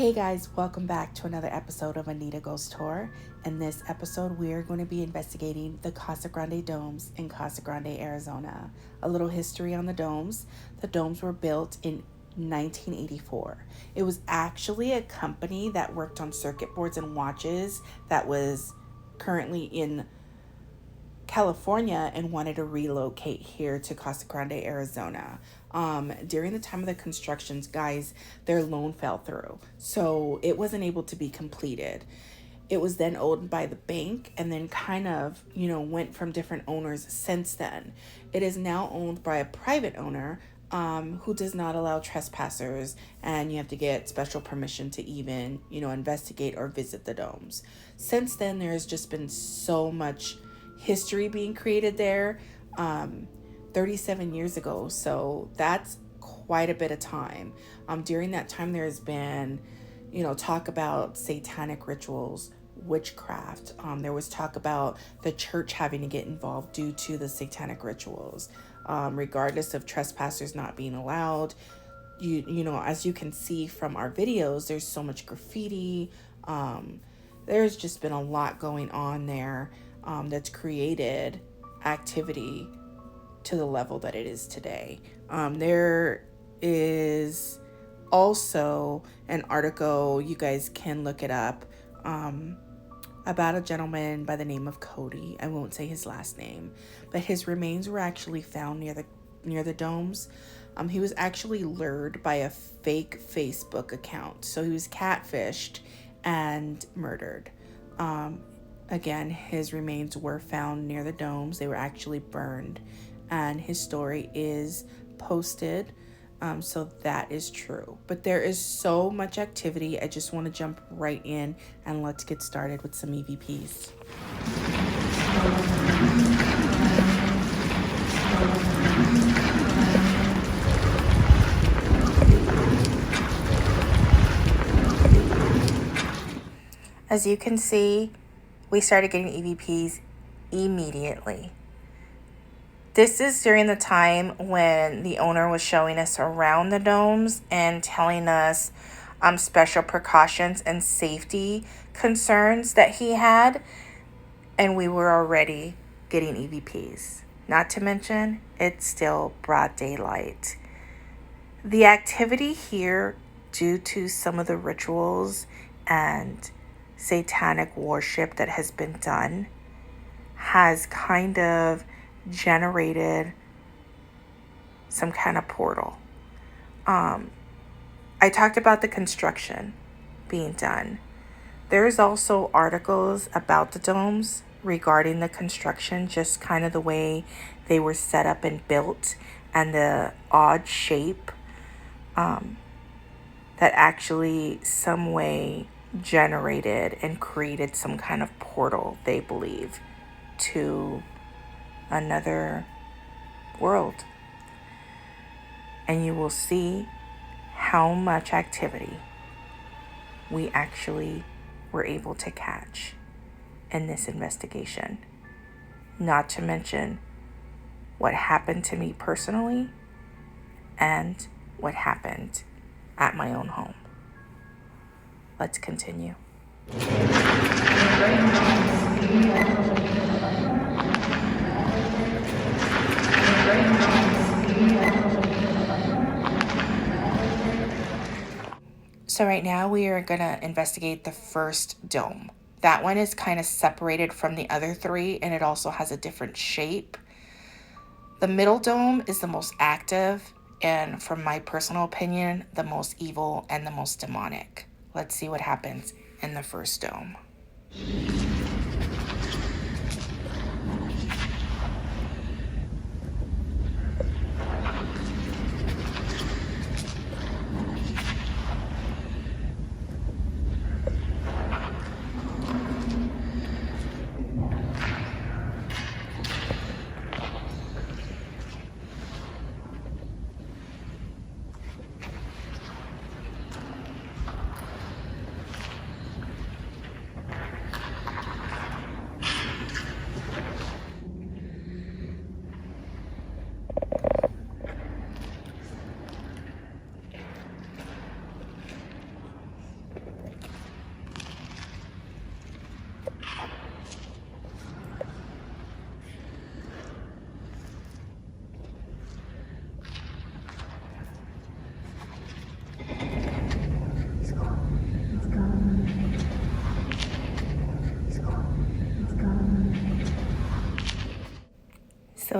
Hey guys, welcome back to another episode of Anita Goes Tour. In this episode, we are going to be investigating the Casa Grande domes in Casa Grande, Arizona. A little history on the domes. The domes were built in 1984. It was actually a company that worked on circuit boards and watches that was currently in California and wanted to relocate here to Casa Grande, Arizona. During the time of the constructions, guys, their loan fell through, so it wasn't able to be completed. It was then owned by the bank and then kind of, went from different owners since then. It is now owned by a private owner who does not allow trespassers, and you have to get special permission to even, investigate or visit the domes. Since then, there has just been so much history being created there 37 years ago, so that's quite a bit of time. During that time, there's been talk about satanic rituals, witchcraft. There was talk about the church having to get involved due to the satanic rituals, regardless of trespassers not being allowed. As you can see from our videos, there's so much graffiti. There's just been a lot going on there that's created activity to the level that it is today. There is also an article, you guys can look it up, about a gentleman by the name of Cody. I won't say his last name, but his remains were actually found near the domes. He was actually lured by a fake Facebook account, so he was catfished and murdered. Again, his remains were found near the domes. They were actually burned, and his story is posted. So that is true. But there is so much activity. I just want to jump right in and let's get started with some EVPs. As you can see, we started getting EVPs immediately. This is during the time when the owner was showing us around the domes and telling us special precautions and safety concerns that he had, and we were already getting EVPs. Not to mention, it's still broad daylight. The activity here, due to some of the rituals and satanic worship that has been done, has kind of generated some kind of portal. I talked about the construction being done. There's also articles about the domes regarding the construction, just kind of the way they were set up and built and the odd shape that actually some way generated and created some kind of portal, they believe, to another world. And you will see how much activity we actually were able to catch in this investigation. Not to mention what happened to me personally and what happened at my own home. Let's continue. So right now we are going to investigate the first dome. That one is kind of separated from the other three, and it also has a different shape. The middle dome is the most active, and from my personal opinion, the most evil and the most demonic. Let's see what happens in the first dome.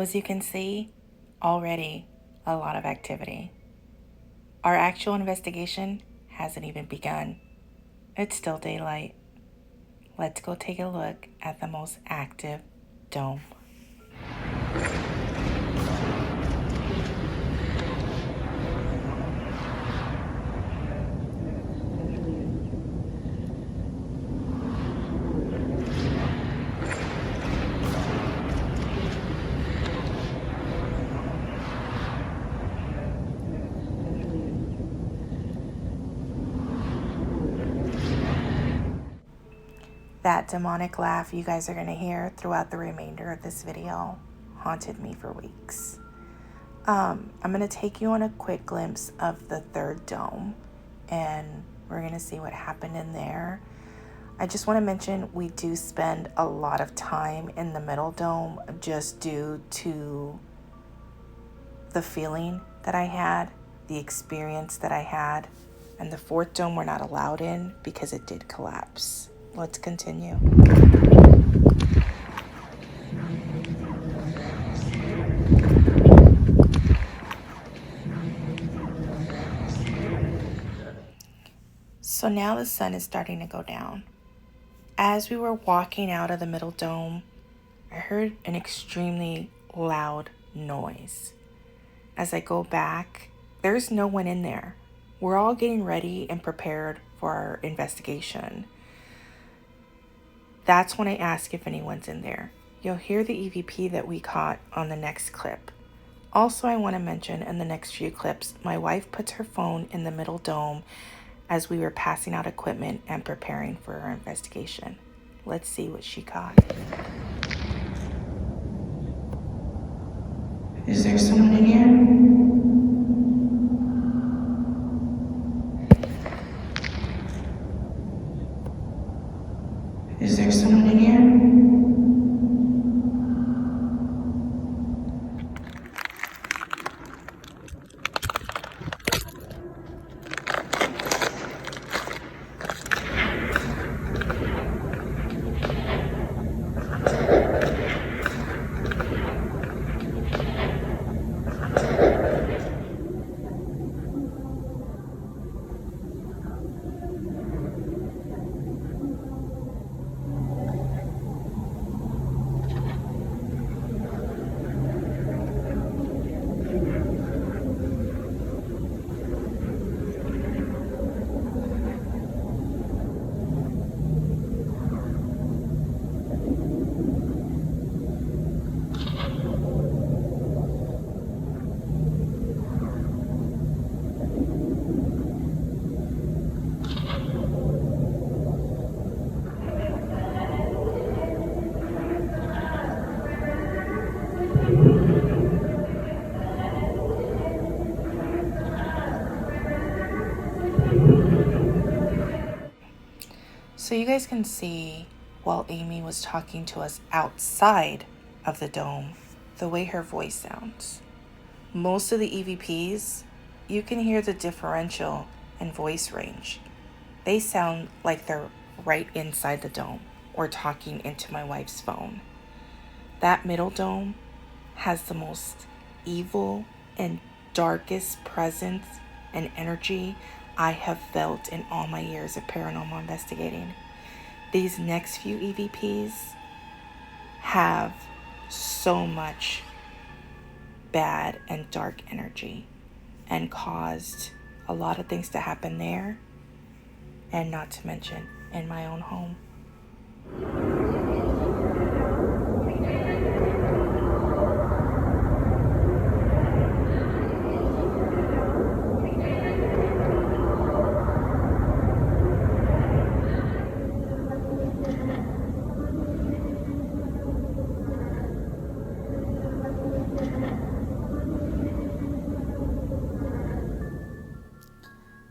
as you can see, already a lot of activity. Our actual investigation hasn't even begun. It's still daylight. Let's go take a look at the most active dome. That demonic laugh you guys are going to hear throughout the remainder of this video haunted me for weeks. I'm going to take you on a quick glimpse of the third dome, and we're going to see what happened in there. I just want to mention we do spend a lot of time in the middle dome just due to the feeling that I had, the experience that I had, and the fourth dome we're not allowed in because it did collapse. Let's continue. So now the sun is starting to go down. As we were walking out of the middle dome, I heard an extremely loud noise. As I go back, there's no one in there. We're all getting ready and prepared for our investigation. That's when I ask if anyone's in there. You'll hear the EVP that we caught on the next clip. Also, I want to mention in the next few clips, my wife puts her phone in the middle dome as we were passing out equipment and preparing for our investigation. Let's see what she caught. Is there someone in here? Is there someone in here? So you guys can see while Amy was talking to us outside of the dome, the way her voice sounds. Most of the EVPs, you can hear the differential in voice range. They sound like they're right inside the dome or talking into my wife's phone. That middle dome has the most evil and darkest presence and energy I have felt in all my years of paranormal investigating. These next few EVPs have so much bad and dark energy and caused a lot of things to happen there, and not to mention in my own home.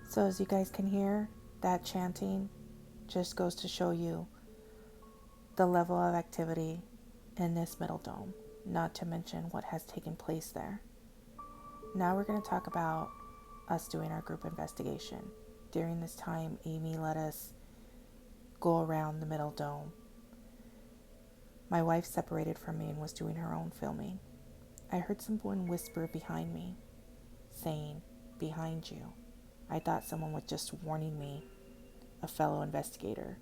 So as you guys can hear, that chanting just goes to show you the level of activity in this middle dome, not to mention what has taken place there. Now we're going to talk about us doing our group investigation. During this time, Amy let us go around the middle dome. My wife separated from me and was doing her own filming. I heard someone whisper behind me, saying, "Behind you." I thought someone was just warning me, a fellow investigator,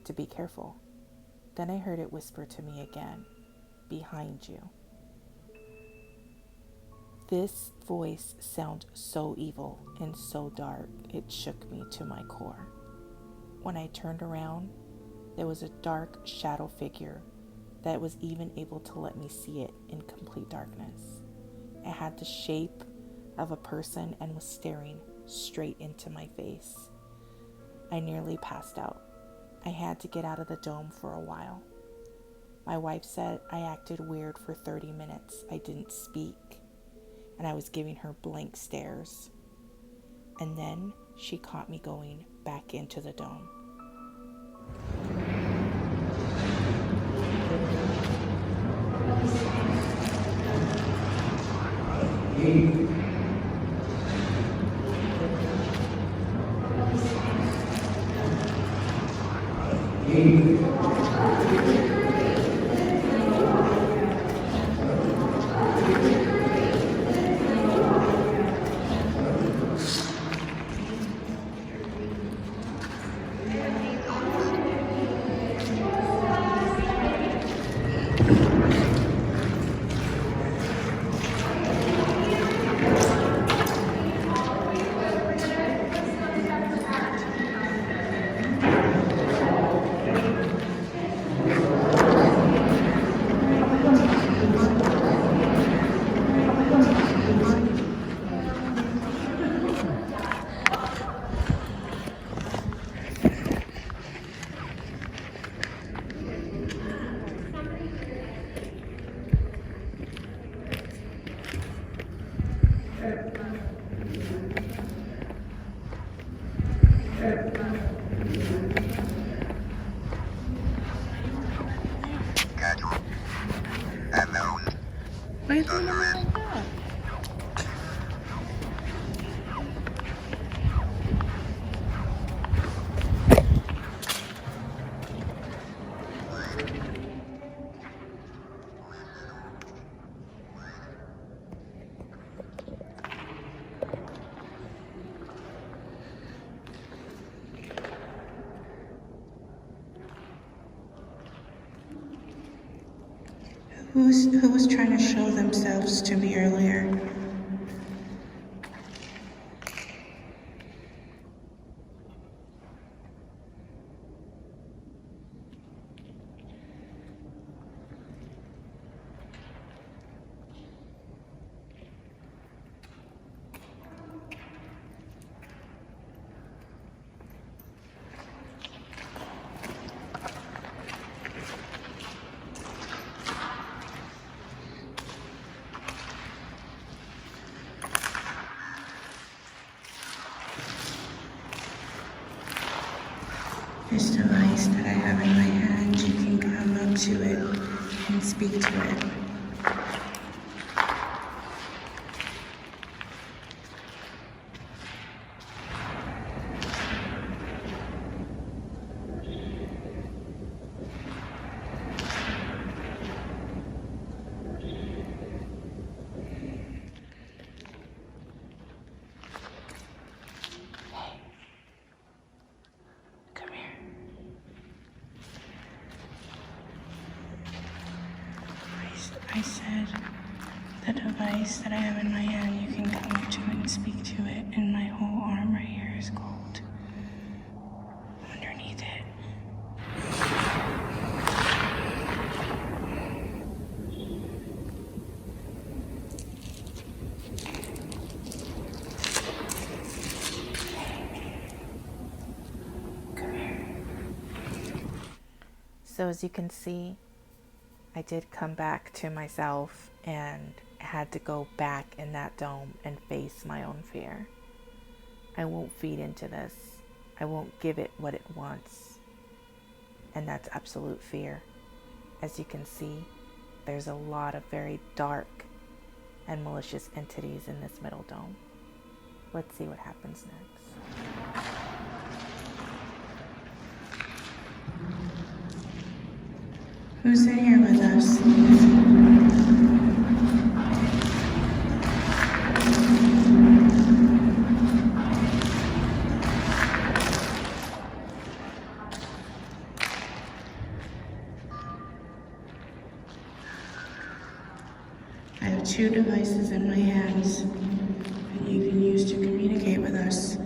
to be careful. Then I heard it whisper to me again, "Behind you." This voice sounded so evil and so dark, it shook me to my core. When I turned around, there was a dark shadow figure that was even able to let me see it in complete darkness. It had the shape of a person and was staring straight into my face. I nearly passed out. I had to get out of the dome for a while. My wife said I acted weird for 30 minutes. I didn't speak, and I was giving her blank stares. And then she caught me going back into the dome. Why is it like that? Who was trying to show themselves to me earlier? This device that I have in my hand, you can come up to it and speak to it. I said, the device that I have in my hand, you can come up to it and speak to it, and my whole arm right here is cold. Underneath it. Come here. So as you can see, I did come back to myself and had to go back in that dome and face my own fear. I won't feed into this. I won't give it what it wants. And that's absolute fear. As you can see, there's a lot of very dark and malicious entities in this middle dome. Let's see what happens next. Who's in here with us? I have two devices in my hands that you can use to communicate with us.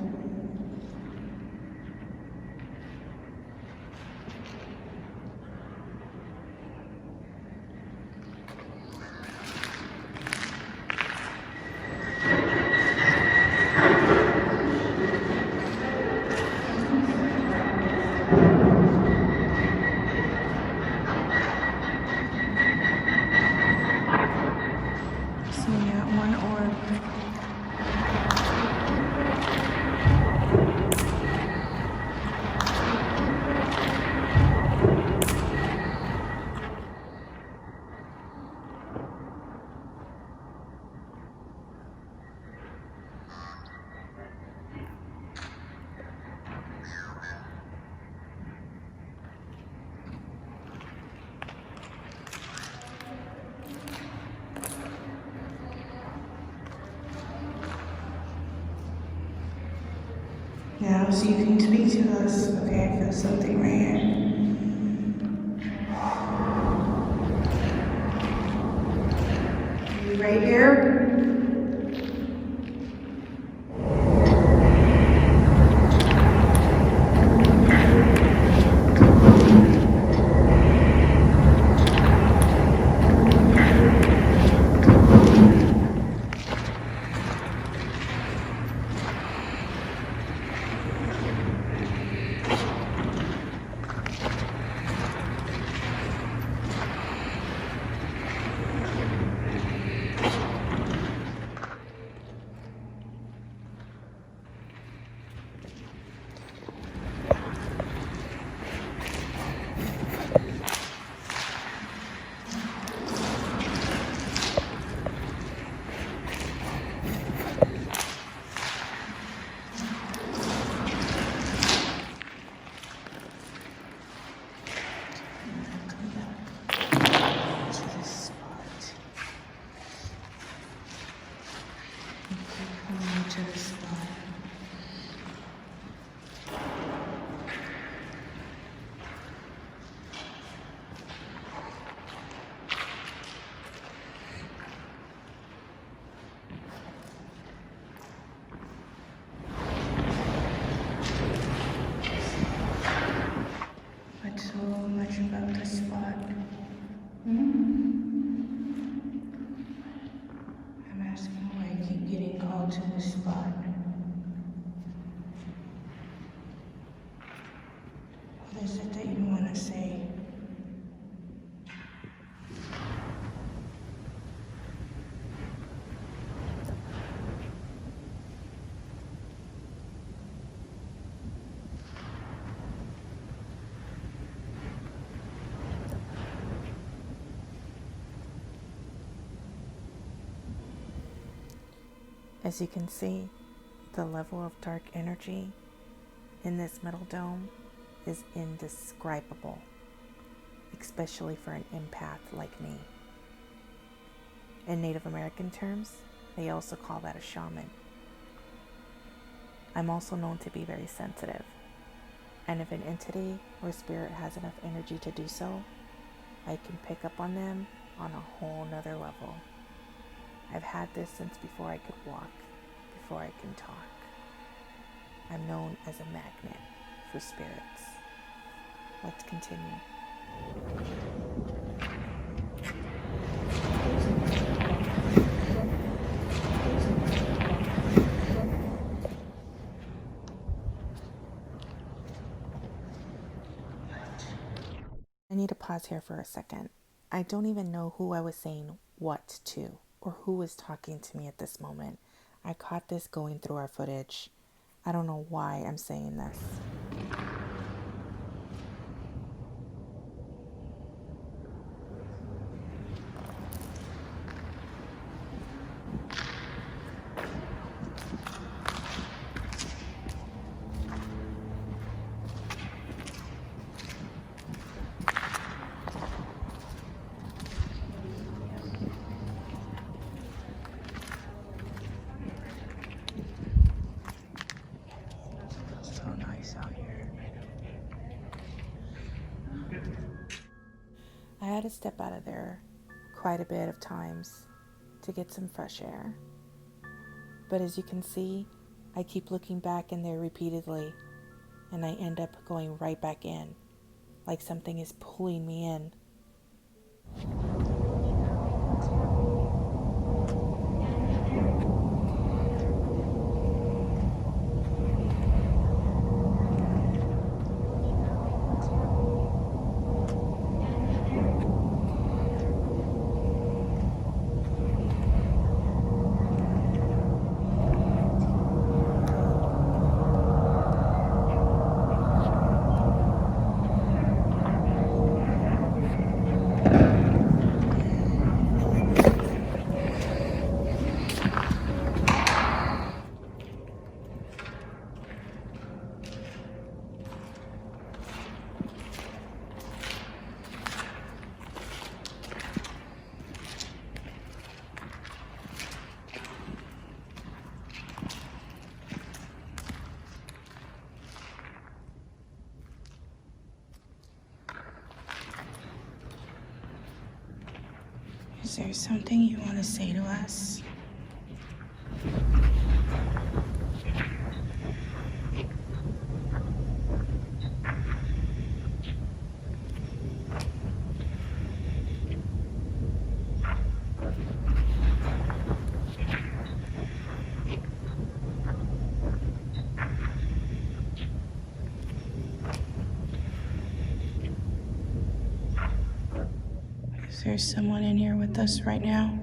Seeing that one orb. Now, so you can speak to us. Okay, I feel something right here. Are you right here? To the spot. What's so much about the spot? I'm asking why I keep getting called to the spot. What is it that you want to say? As you can see, the level of dark energy in this metal dome is indescribable, especially for an empath like me. In Native American terms, they also call that a shaman. I'm also known to be very sensitive, and if an entity or spirit has enough energy to do so, I can pick up on them on a whole nother level. I've had this since before I could walk, before I can talk. I'm known as a magnet for spirits. Let's continue. I need to pause here for a second. I don't even know who I was saying what to, or who was talking to me at this moment. I caught this going through our footage. I don't know why I'm saying this. I had to step out of there quite a bit of times to get some fresh air. But as you can see, I keep looking back in there repeatedly, and I end up going right back in, like something is pulling me in. Is there something you want to say to us? Is there someone in here with us right now?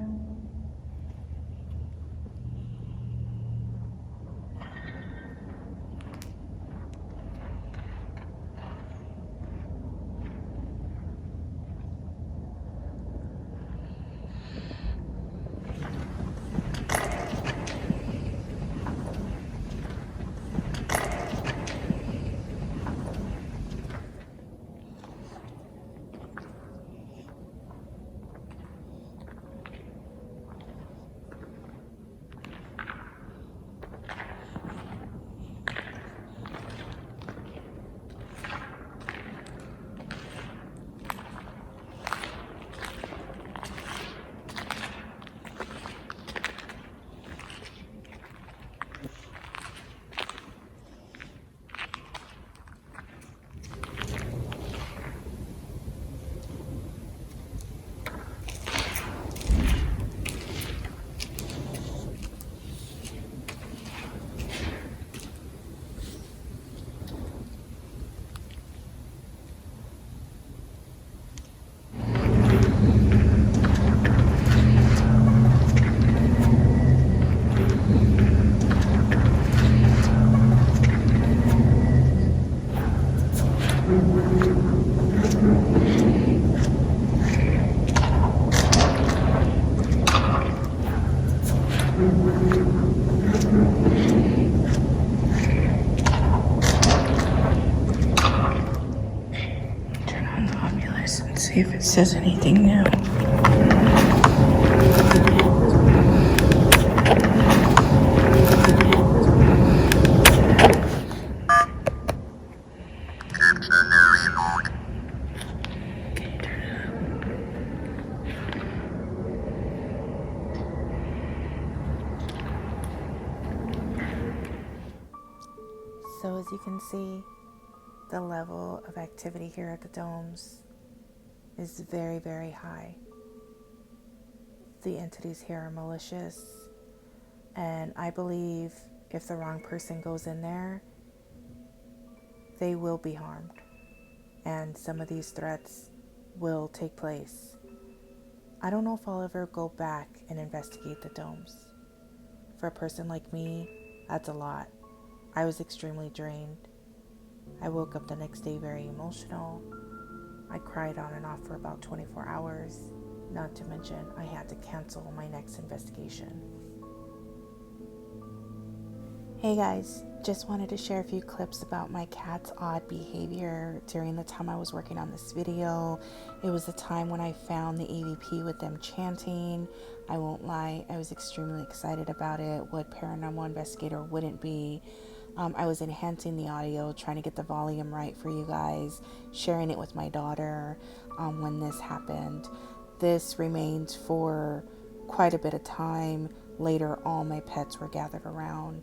Turn on the omnibus and see if it says anything new. So as you can see, the level of activity here at the domes is very, very high. The entities here are malicious, and I believe if the wrong person goes in there, they will be harmed, and some of these threats will take place. I don't know if I'll ever go back and investigate the domes. For a person like me, that's a lot. I was extremely drained. I woke up the next day very emotional. I cried on and off for about 24 hours. Not to mention, I had to cancel my next investigation. Hey guys, just wanted to share a few clips about my cat's odd behavior during the time I was working on this video. It was the time when I found the EVP with them chanting. I won't lie, I was extremely excited about it. What paranormal investigator wouldn't be? I was enhancing the audio, trying to get the volume right for you guys, sharing it with my daughter when this happened. This remained for quite a bit of time. Later, all my pets were gathered around.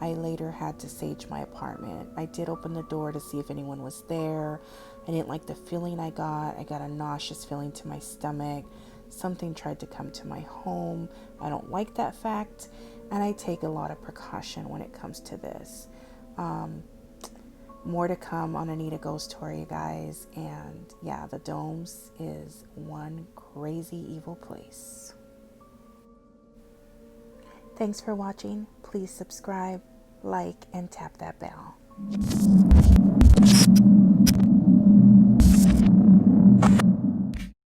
I later had to sage my apartment. I did open the door to see if anyone was there. I didn't like the feeling I got. I got a nauseous feeling to my stomach. Something tried to come to my home. I don't like that fact, and I take a lot of precaution when it comes to this. More to come on Anita Ghost Tour, you guys. And yeah, the Domes is one crazy evil place. Thanks for watching. Please subscribe, like, and tap that bell.